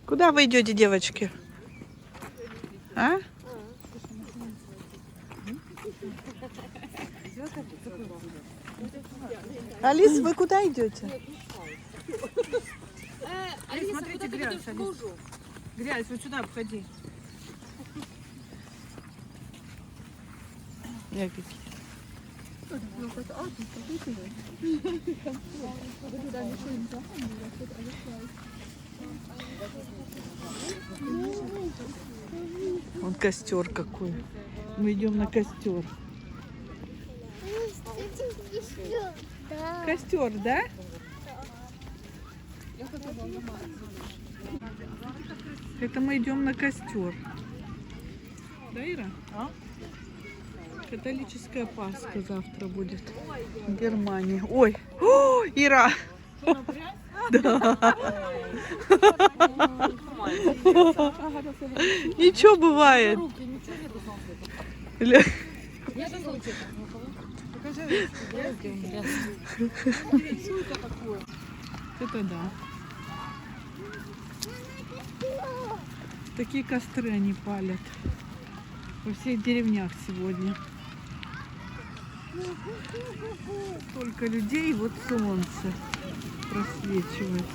Куда вы идете, девочки? А? Алис, вы куда идете? Алис, смотрите, грязь, Алис. Грязь, вот сюда обходи. Я какие. Вон костер какой. Мы идем на костер. Костер, да? Это мы идем на костер. Да, Ира? А? Католическая Пасха завтра будет в Германии. Ой, о, Ира! Да. Ничего бывает. Это да. Такие костры они палят во всех деревнях сегодня. Столько людей, вот солнце просвечивает.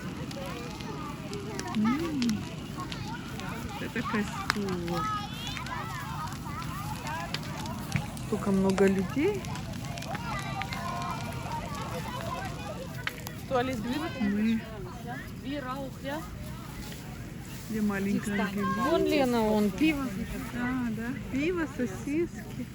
Это костер. Сколько много людей. Туалет двинут? Мы... Где маленькая Ангелина? Вон Лена, вон пиво. А, да. Пиво, сосиски.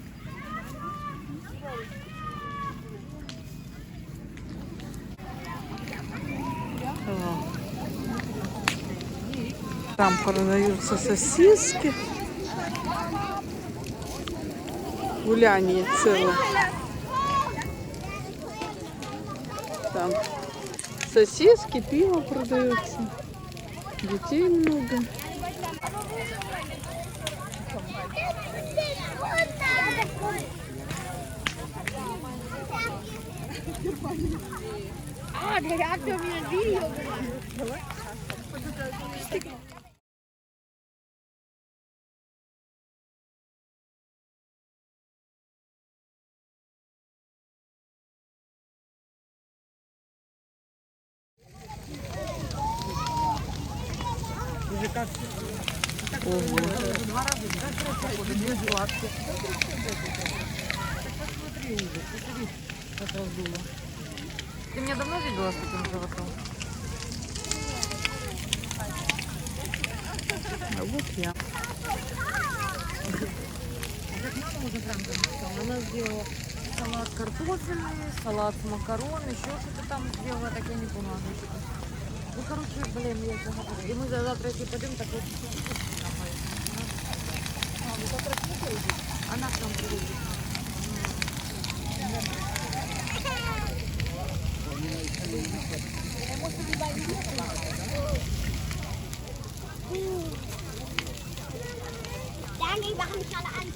Там продаются сосиски. Гуляние целое. Там сосиски, пиво продается. Детей много. Der hat mir ein Video gemacht. Ого. Ты меня давно видела с таким животом? А вот я. Она сделала салат картофельный, салат с макарон, еще что-то там сделала, так я не поняла. Ну, короче, блин, я это говорю. И мы завтра, если пойдем, так вот она к нам приедет. Danke, ich mache mich alle an.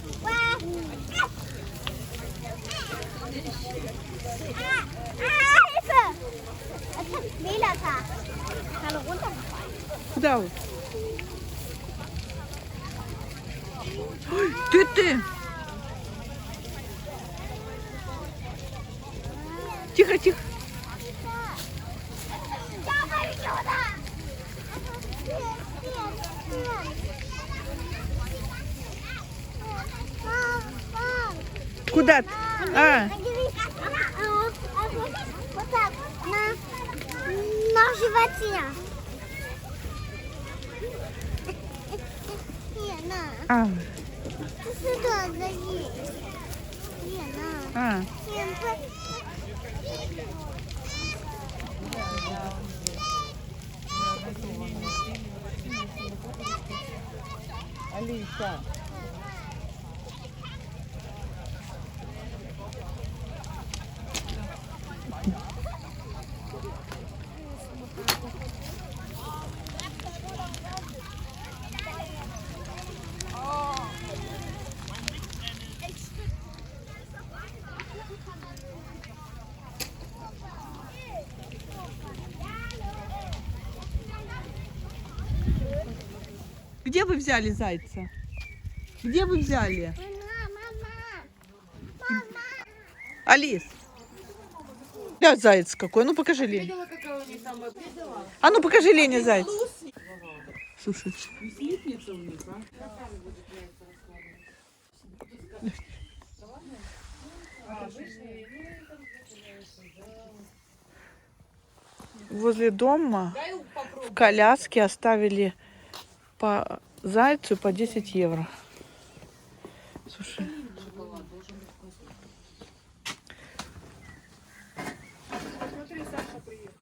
Hilfe! Das ist Wählertag. Ich kann runtergefallen. Куда вы? Ой, ты! Тихо, тихо. Давай сюда! Куда ты? А, Вот так, на животе. Лена, а, ты сюда зайди. Лена. а. Алиса. Где вы взяли зайца? Где вы взяли? Алис. Да, заяц какой. Ну покажи Лене. Видела, какая у них там видела? А ну покажи Лене зайца. Слушай. Возле дома в коляске оставили по зайцу по 10 евро. Слушай.